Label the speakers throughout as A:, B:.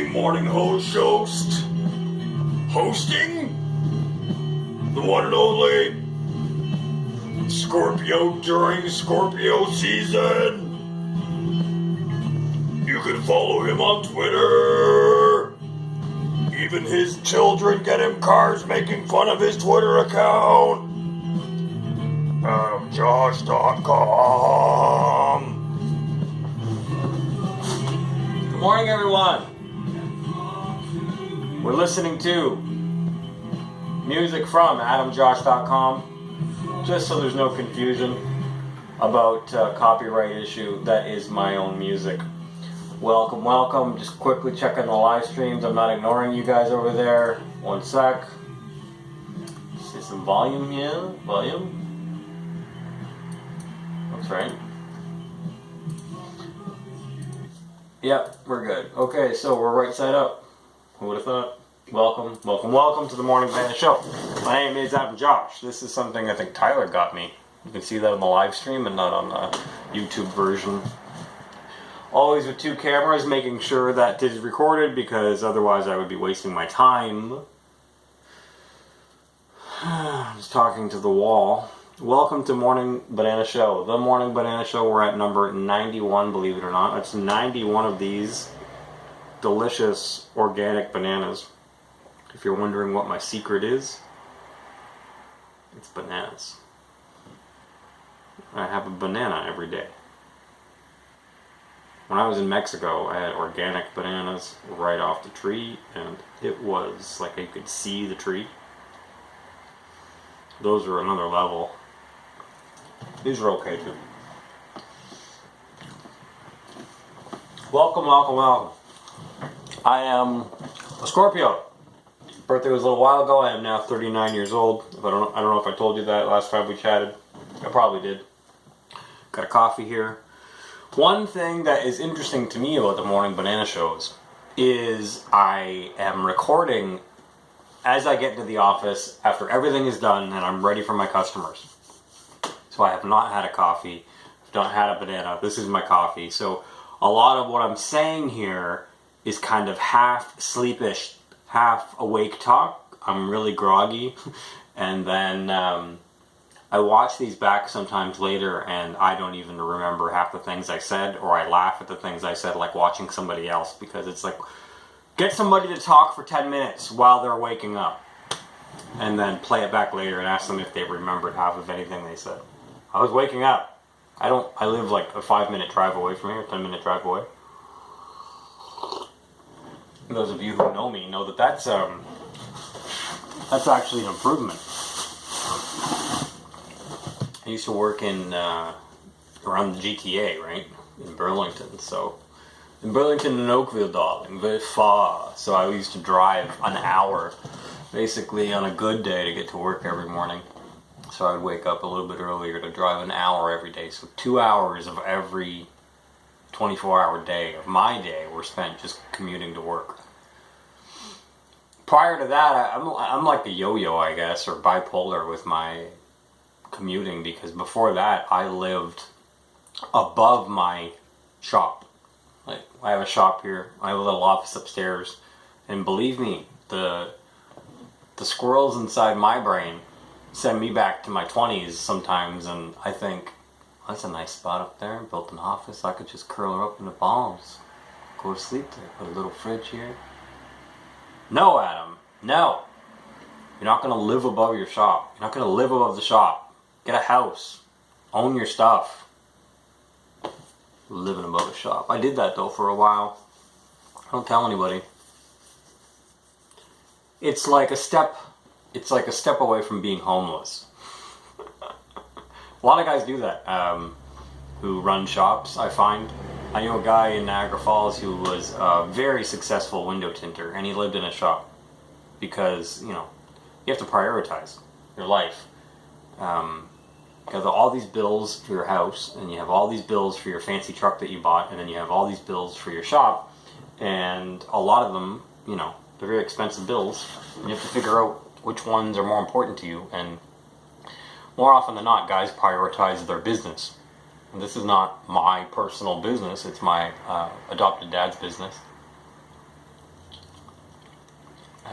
A: morning hosting the one and only Scorpio during Scorpio season. You can follow him on Twitter. Even his children get him cards making fun of his Twitter account. Josh.com.
B: Good morning, everyone. We're listening to music from AdamJosh.com. Just so there's no confusion about copyright issue, that is my own music. Welcome. Just quickly checking the live streams. I'm not ignoring you guys over there. One sec. See some volume here. Volume. Looks right. Yep, we're good. Okay, so we're right side up. Who would have thought? Welcome to the Morning Banana Show. My name is Adam Josh. This is something I think Tyler got me. You can see that on the live stream and not on the YouTube version. Always with two cameras, making sure that it is recorded because otherwise I would be wasting my time. Just talking to the wall. Welcome to Morning Banana Show. The Morning Banana Show, we're at number 91, believe it or not. That's 91 of these delicious organic bananas. If you're wondering what my secret is, it's bananas. I have a banana every day. When I was in Mexico, I had organic bananas right off the tree, and it was like you could see the tree. Those are another level. These are okay too. Welcome. I am a Scorpio. Birthday was a little while ago. I am now 39 years old. I don't know if I told you that last time we chatted. I probably did. Got a coffee here. One thing that is interesting to me about the Morning Banana Shows is I am recording as I get into the office after everything is done and I'm ready for my customers. So I have not had a coffee. I've not had a banana. This is my coffee. So a lot of what I'm saying here is kind of half sleepish, half awake talk. I'm really groggy. And then I watch these back sometimes later and I don't even remember half the things I said, or I laugh at the things I said, like watching somebody else, because it's like, get somebody to talk for 10 minutes while they're waking up and then play it back later and ask them if they remembered half of anything they said. I was waking up. I live like a 5-minute drive away from here, 10-minute drive away. Those of you who know me know that that's actually an improvement. I used to work in around the GTA, right, in Burlington. So in Burlington and Oakville, darling, very far. So I used to drive an hour, basically on a good day, to get to work every morning. So I would wake up a little bit earlier to drive an hour every day. So 2 hours of every 24-hour day of my day were spent just commuting to work. Prior to that, I'm like a yo-yo, I guess, or bipolar with my commuting, because before that I lived above my shop. Like, I have a shop here, I have a little office upstairs, and believe me, the squirrels inside my brain send me back to my 20s sometimes, and I think, that's a nice spot up there, built an office, I could just curl her up in the balls, go to sleep there, put a little fridge here. No, Adam, no. You're not going to live above your shop. You're not going to live above the shop. Get a house. Own your stuff. Living above a shop. I did that though for a while. Don't tell anybody. It's like a step away from being homeless. A lot of guys do that. Who run shops, I find. I know a guy in Niagara Falls who was a very successful window tinter, and he lived in a shop because, you have to prioritize your life. You have all these bills for your house, and you have all these bills for your fancy truck that you bought, and then you have all these bills for your shop, and a lot of them, they're very expensive bills, and you have to figure out which ones are more important to you, and more often than not, guys prioritize their business. And this is not my personal business, it's my adopted dad's business.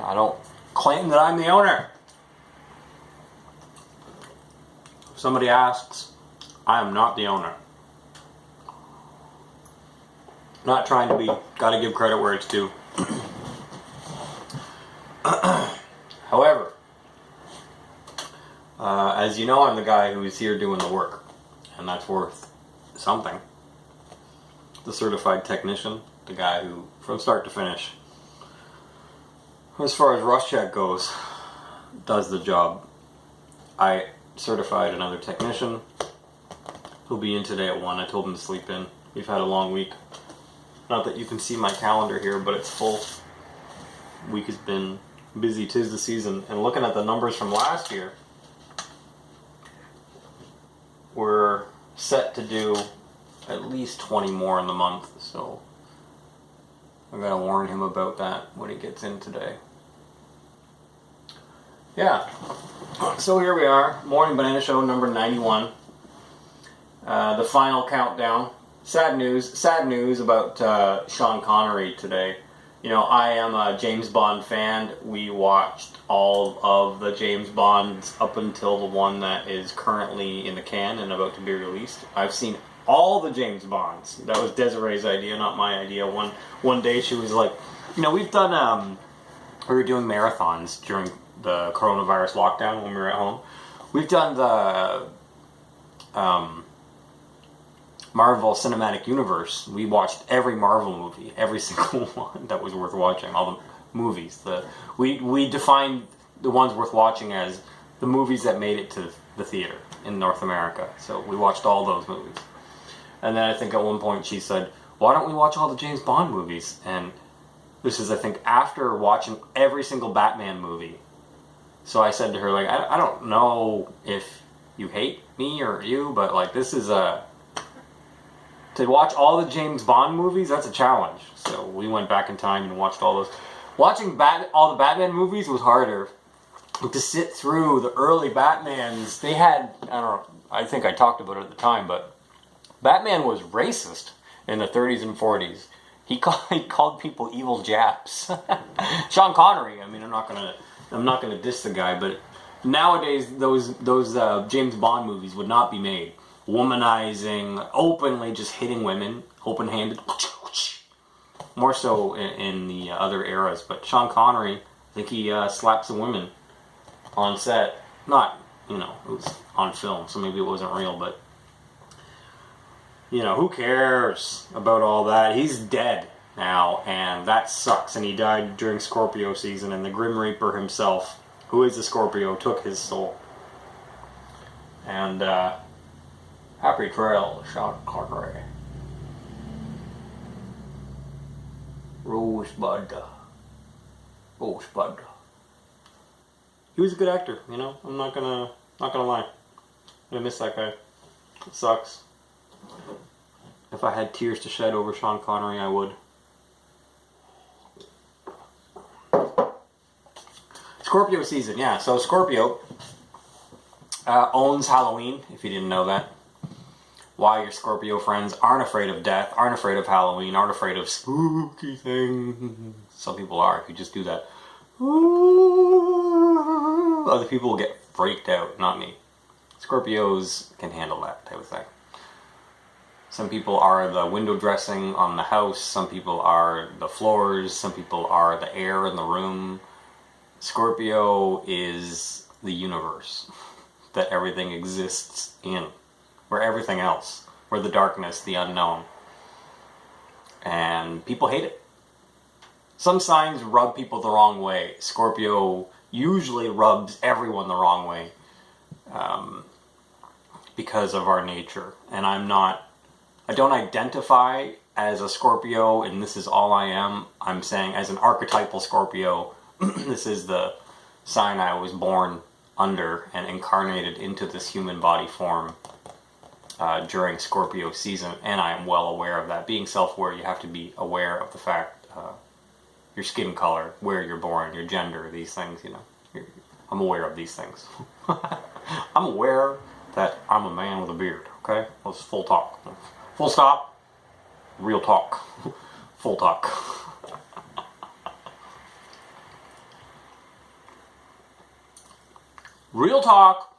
B: I don't claim that I'm the owner. If somebody asks, I am not the owner. Not trying to be, gotta give credit where it's due. However, as you know, I'm the guy who is here doing the work, and that's worth something. The certified technician, the guy who, from start to finish, as far as rust check goes, does the job. I certified another technician. He'll be in today at 1. I told him to sleep in. We've had a long week. Not that you can see my calendar here, but it's full. Week has been busy, 'tis the season. And looking at the numbers from last year, we're set to do at least 20 more in the month, so I gotta warn him about that when he gets in today. Yeah, so here we are, Morning Banana Show number 91. The final countdown. Sad news about Sean Connery today. You know, I am a James Bond fan. We watched all of the James Bonds up until the one that is currently in the can and about to be released. I've seen all the James Bonds. That was Desiree's idea, not my idea. One day she was like, you know, we've done, we were doing marathons during the coronavirus lockdown when we were at home. We've done the Marvel Cinematic Universe. We watched every Marvel movie, every single one that was worth watching, all the movies. We defined the ones worth watching as the movies that made it to the theater in North America. So we watched all those movies. And then I think at one point she said, why don't we watch all the James Bond movies? And this is, I think, after watching every single Batman movie. So I said to her, like, I don't know if you hate me or you, but like, this is to watch all the James Bond movies, that's a challenge. So we went back in time and watched all those. Watching all the Batman movies was harder. To sit through the early Batmans, they had, I don't know, I think I talked about it at the time, but Batman was racist in the 30s and 40s. He called people evil Japs. Sean Connery, I mean, I'm not gonna diss the guy, but nowadays those James Bond movies would not be made. Womanizing, openly just hitting women, open-handed, more so in the other eras. But Sean Connery, I think he slapped some women on set. Not, you know, it was on film, so maybe it wasn't real, but you know, who cares about all that? He's dead now, and that sucks. And he died during Scorpio season, and the Grim Reaper himself, who is the Scorpio, took his soul. And happy trail, Sean Connery. Rosebud. He was a good actor, you know. I'm not gonna lie. I miss that guy. It sucks. If I had tears to shed over Sean Connery, I would. Scorpio season, yeah. So Scorpio owns Halloween, if you didn't know that. Why your Scorpio friends aren't afraid of death, aren't afraid of Halloween, aren't afraid of spooky things. Some people are. If you just do that, other people will get freaked out, not me. Scorpios can handle that type of thing. Some people are the window dressing on the house, some people are the floors, some people are the air in the room. Scorpio is the universe that everything exists in. We're everything else. We're the darkness, the unknown. And people hate it. Some signs rub people the wrong way. Scorpio usually rubs everyone the wrong way because of our nature. And I don't identify as a Scorpio, and this is all I am. I'm saying as an archetypal Scorpio, this is the sign I was born under and incarnated into this human body form during Scorpio season, and I am well aware of that. Being self-aware, you have to be aware of the fact, your skin color, where you're born, your gender, these things, you know. I'm aware of these things. I'm aware that I'm a man with a beard, okay? Let's full talk. Full stop. Real talk. Full talk. Real talk,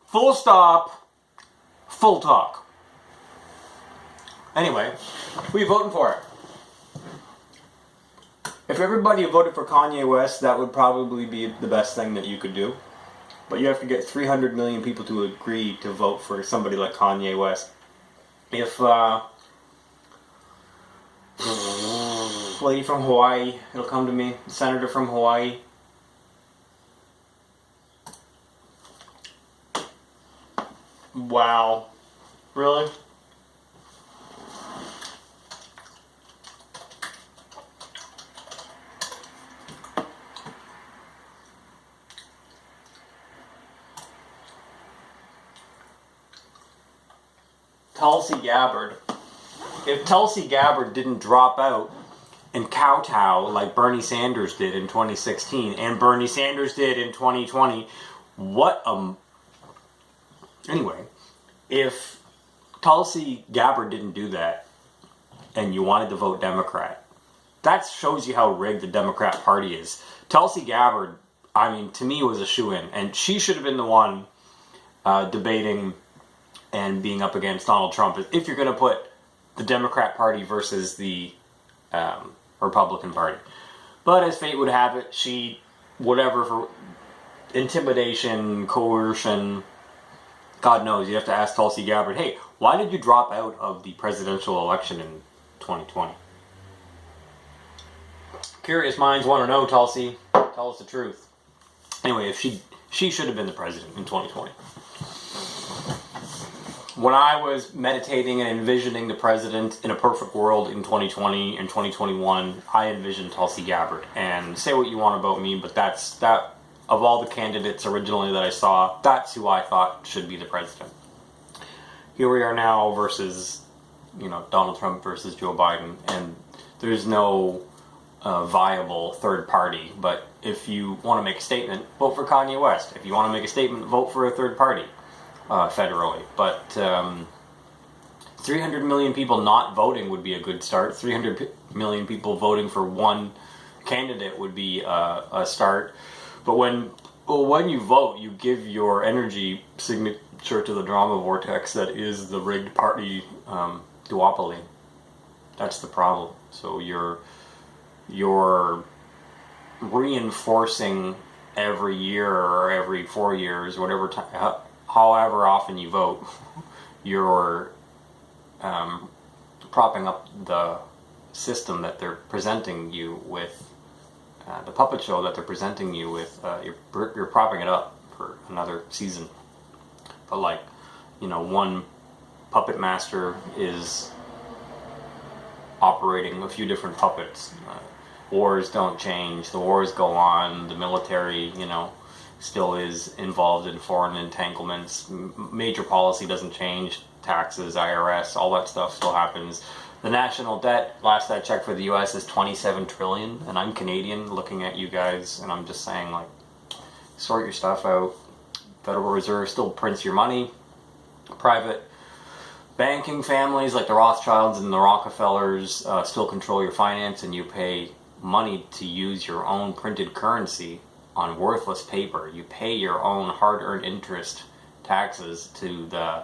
B: full stop, full talk. Anyway, who are you voting for? If everybody voted for Kanye West, that would probably be the best thing that you could do. But you have to get 300 million people to agree to vote for somebody like Kanye West. If, lady from Hawaii, it'll come to me, senator from Hawaii. Wow. Really? Tulsi Gabbard. If Tulsi Gabbard didn't drop out and kowtow like Bernie Sanders did in 2016 and Bernie Sanders did in 2020, Anyway, if Tulsi Gabbard didn't do that and you wanted to vote Democrat, that shows you how rigged the Democrat Party is. Tulsi Gabbard, I mean, to me was a shoo-in, and she should have been the one debating and being up against Donald Trump if you're going to put the Democrat Party versus the Republican Party. But as fate would have it, she, whatever, for intimidation, coercion, God knows, you have to ask Tulsi Gabbard, hey, why did you drop out of the presidential election in 2020? Curious minds want to know, Tulsi. Tell us the truth. Anyway, if she should have been the president in 2020. When I was meditating and envisioning the president in a perfect world in 2020 and 2021, I envisioned Tulsi Gabbard. And say what you want about me, but that of all the candidates originally that I saw, that's who I thought should be the president. Here we are now versus, Donald Trump versus Joe Biden, and there's no viable third party. But if you want to make a statement, vote for Kanye West. If you want to make a statement, vote for a third party. Federally, but 300 million people not voting would be a good start. 300 million people voting for one candidate would be a start. But when you vote, you give your energy signature to the drama vortex that is the rigged party duopoly. That's the problem. So you're reinforcing every year or every 4 years, whatever time. However often you vote, you're propping up the system that they're presenting you with, the puppet show that they're presenting you with. You're propping it up for another season. But one puppet master is operating a few different puppets. Wars don't change. The wars go on. The military, still is involved in foreign entanglements. Major policy doesn't change. Taxes, IRS, all that stuff still happens. The national debt, last I checked for the US, is $27 trillion, and I'm Canadian looking at you guys, and I'm just saying, sort your stuff out. Federal Reserve still prints your money. Private banking families like the Rothschilds and the Rockefellers still control your finance, and you pay money to use your own printed currency on worthless paper. You pay your own hard-earned interest taxes to the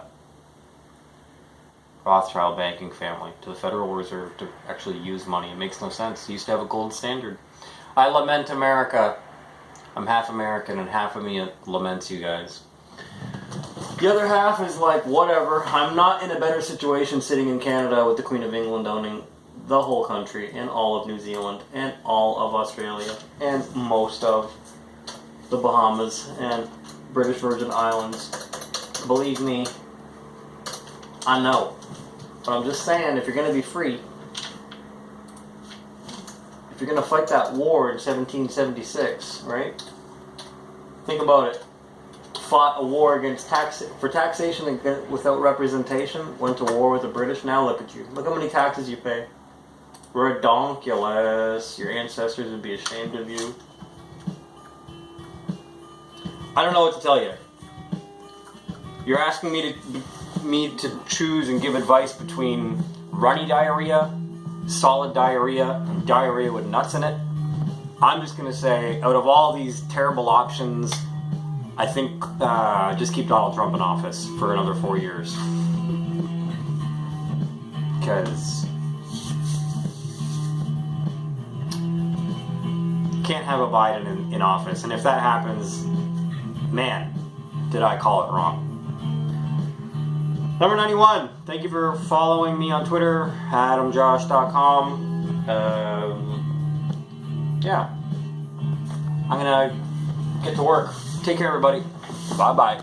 B: Rothschild banking family, to the Federal Reserve to actually use money. It makes no sense. You used to have a gold standard. I lament America. I'm half American and half of me laments you guys. The other half is whatever. I'm not in a better situation sitting in Canada with the Queen of England owning the whole country and all of New Zealand and all of Australia and most of the Bahamas and British Virgin Islands. Believe me, I know. But I'm just saying, if you're going to be free, if you're going to fight that war in 1776, right? Think about it. Fought a war against taxation without representation, went to war with the British. Now look at you. Look how many taxes you pay. Redonkulous. Your ancestors would be ashamed of you. I don't know what to tell you. You're asking me to choose and give advice between runny diarrhea, solid diarrhea, and diarrhea with nuts in it. I'm just going to say, out of all these terrible options, I think just keep Donald Trump in office for another 4 years. Because can't have a Biden in office. And if that happens, man, did I call it wrong. Number 91, thank you for following me on Twitter, adamjosh.com. Yeah. I'm gonna get to work. Take care, everybody. Bye-bye.